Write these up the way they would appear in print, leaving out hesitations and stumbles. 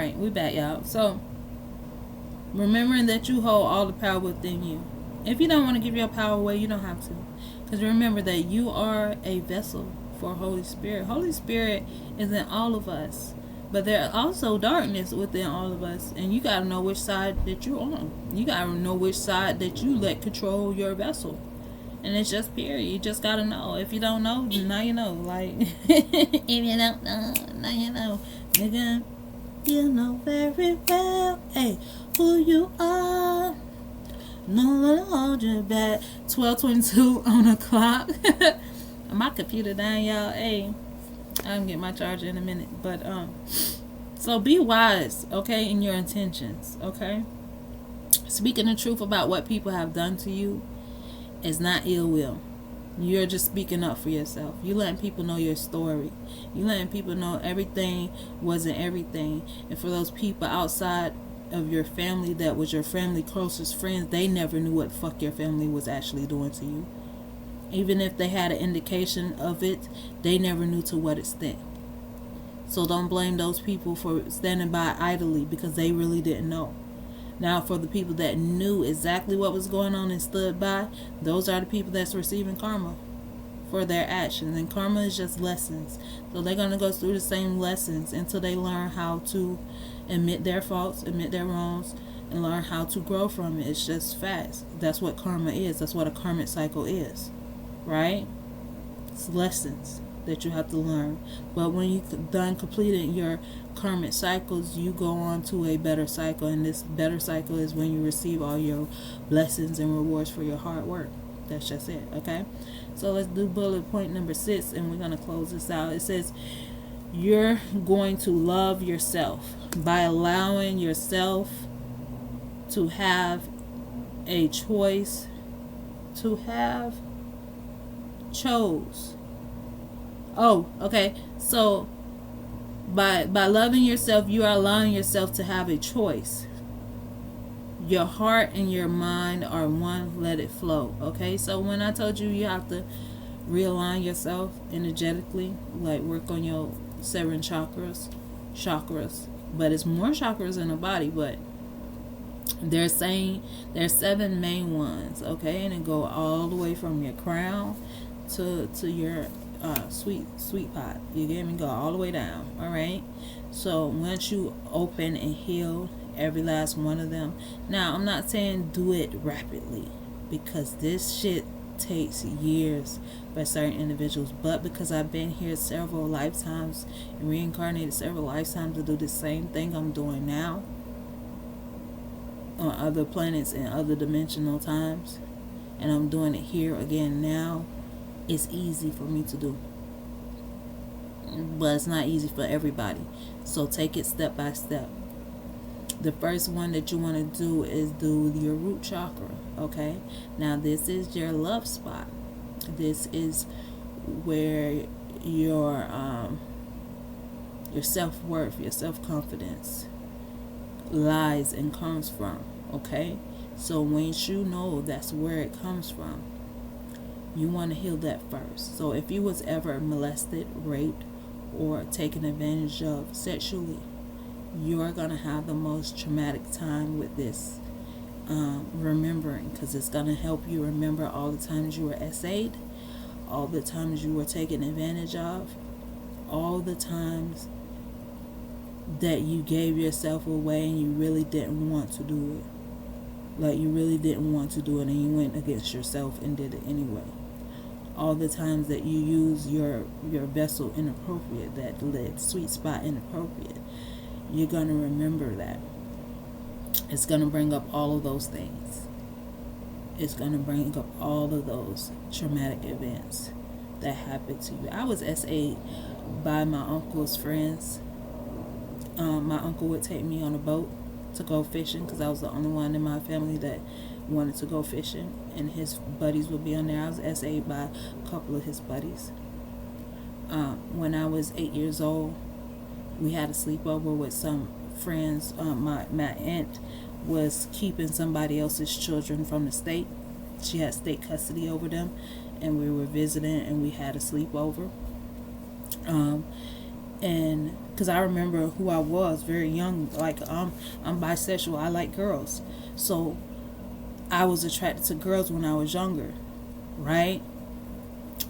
Alright, we back, y'all. So, remembering that you hold all the power within you. If you don't want to give your power away, you don't have to. Because remember that you are a vessel for Holy Spirit. Holy Spirit is in all of us. But there's also darkness within all of us. And you got to know which side that you're on. You got to know which side that you let control your vessel. And it's just period. You just got to know. If you don't know, now you know. Like, if you don't know, now you know. Nigga, you know very well, hey, who you are. No one will hold you back. 12:22 on the clock. My computer down, y'all. Hey, I'm get my charger in a minute. But so be wise, okay, in your intentions, okay. Speaking the truth about what people have done to you is not ill will. You're just speaking up for yourself. You letting people know your story. You letting people know everything wasn't everything. And for those people outside of your family that was your family closest friends, they never knew what the fuck your family was actually doing to you. Even if they had an indication of it, they never knew to what extent. So don't blame those people for standing by idly because they really didn't know. Now, for the people that knew exactly what was going on and stood by, those are the people that's receiving karma for their actions. And karma is just lessons. So they're going to go through the same lessons until they learn how to admit their faults, admit their wrongs, and learn how to grow from it. It's just facts. That's what karma is. That's what a karmic cycle is. Right? It's lessons that you have to learn. But when you've done completing your karmic cycles, you go on to a better cycle, and this better cycle is when you receive all your blessings and rewards for your hard work. That's just it. Okay, so let's do bullet point number 6, and we're going to close this out. It says you're going to love yourself by allowing yourself to have a choice, to have chose. Oh, okay. So by loving yourself, you are allowing yourself to have a choice. Your heart and your mind are one. Let it flow. Okay. So when I told you you have to realign yourself energetically, like work on your 7 chakras, but it's more chakras in the body, but they're saying there's 7 main ones. Okay, and it go all the way from your crown to your sweet pot. You get me? Go all the way down. All right. So once you open and heal every last one of them, now I'm not saying do it rapidly because this shit takes years for certain individuals, but because I've been here several lifetimes and reincarnated several lifetimes to do the same thing I'm doing now on other planets and other dimensional times, and I'm doing it here again now, it's easy for me to do. But it's not easy for everybody. So take it step by step. The first one that you want to do is do your root chakra. Okay. Now this is your love spot. This is where your self-worth, your self-confidence lies and comes from. Okay. So once you know that's where it comes from, you want to heal that first. So if you was ever molested, raped, or taken advantage of sexually, you're going to have the most traumatic time with this remembering, because it's going to help you remember all the times you were SA'd, all the times you were taken advantage of, all the times that you gave yourself away and you really didn't want to do it. Like you really didn't want to do it and you went against yourself and did it anyway. All the times that you use your vessel inappropriate, that led sweet spot inappropriate, you're going to remember that. It's going to bring up all of those things. It's going to bring up all of those traumatic events that happened to you. I was SA'd by my uncle's friends. My uncle would take me on a boat to go fishing because I was the only one in my family that wanted to go fishing, and his buddies would be on there. I was SA'd by a couple of his buddies. When I was 8 years old, we had a sleepover with some friends. My aunt was keeping somebody else's children from the state. She had state custody over them, and we were visiting, and we had a sleepover. And because I remember who I was very young, like I'm bisexual. I like girls, so I was attracted to girls when I was younger, right?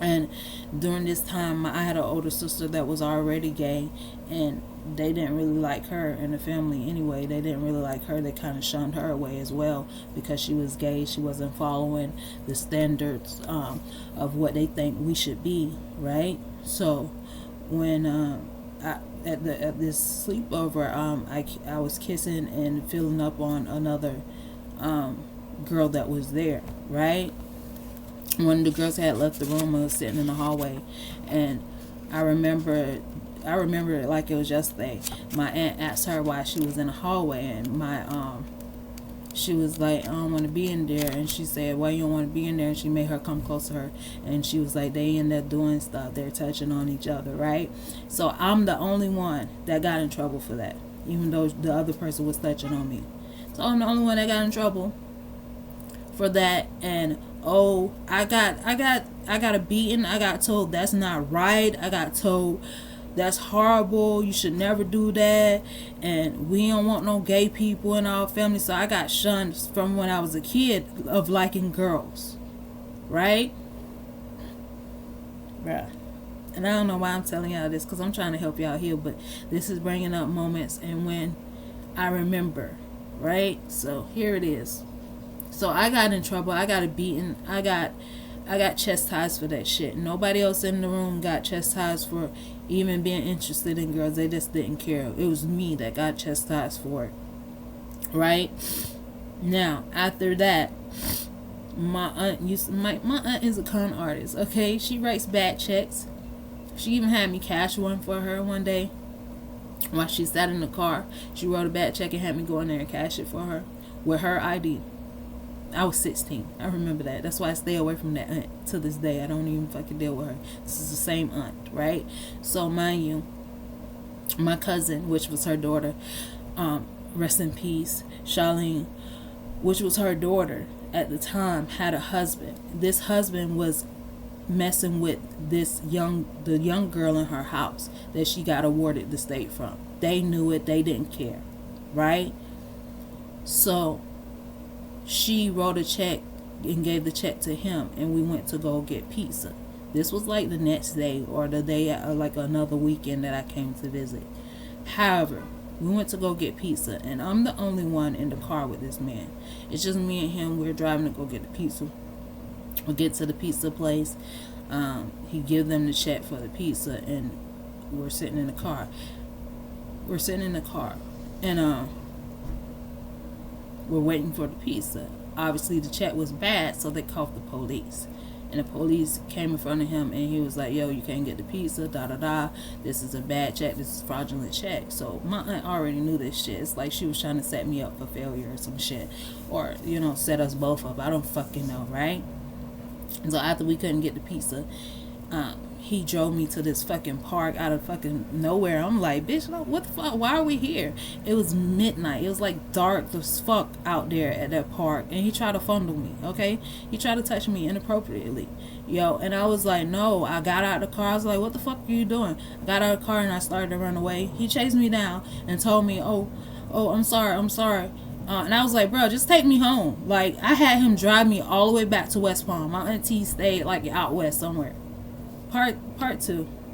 And during this time, I had an older sister that was already gay, and they didn't really like her in the family anyway. They didn't really like her. They kind of shunned her away as well because she was gay. She wasn't following the standards of what they think we should be, right? So when at this sleepover, I was kissing and filling up on another girl that was there, right? One of the girls had left the room and was sitting in the hallway, and I remember it like it was yesterday. My aunt asked her why she was in the hallway, and she was like, I don't want to be in there. And she said, why you don't want to be in there? And she made her come close to her, and she was like, they in there doing stuff, they're touching on each other, right? So I'm the only one that got in trouble for that, even though the other person was touching on me. So I'm the only one that got in trouble for that. And I got a beating. I got told that's not right. I got told that's horrible. You should never do that. And we don't want no gay people in our family. So I got shunned from when I was a kid of liking girls, right? Bruh. And I don't know why I'm telling y'all this, because I'm trying to help y'all heal, but this is bringing up moments and when I remember, right? So here it is. So I got in trouble. I got a beating. I got chastised for that shit. Nobody else in the room got chastised for even being interested in girls. They just didn't care. It was me that got chastised for it. Right? Now, after that, my aunt is a con artist, okay? She writes bad checks. She even had me cash one for her one day. While she sat in the car, she wrote a bad check and had me go in there and cash it for her with her ID. I was 16. I remember that. That's why I stay away from that aunt to this day. I don't even fucking deal with her. This is the same aunt, right? So mind you, my cousin, which was her daughter, rest in peace, Charlene, which was her daughter at the time, had a husband. This husband was messing with the young girl in her house that she got awarded the state from. They knew it. They didn't care, right? So she wrote a check and gave the check to him, and we went to go get pizza. This was like the next day or the day, like another weekend that I came to visit. However, we went to go get pizza, and I'm the only one in the car with this man. It's just me and him. We're driving to go get the pizza. We get to the pizza place. He give them the check for the pizza, and we're sitting in the car. And we're waiting for the pizza. Obviously, the check was bad, so they called the police. And the police came in front of him, and he was like, yo, you can't get the pizza, da-da-da. This is a bad check. This is a fraudulent check. So my aunt already knew this shit. It's like she was trying to set me up for failure or some shit. Or, set us both up. I don't fucking know, right? And so after we couldn't get the pizza, he drove me to this fucking park out of fucking nowhere. I'm like, bitch, what the fuck? Why are we here? It was midnight. It was like dark as fuck out there at that park. And he tried to fondle me, okay? He tried to touch me inappropriately. And I was like, no. I got out of the car. I was like, what the fuck are you doing? I got out of the car and I started to run away. He chased me down and told me, oh, I'm sorry. And I was like, bro, just take me home. Like, I had him drive me all the way back to West Palm. My auntie stayed like out west somewhere. Part 2.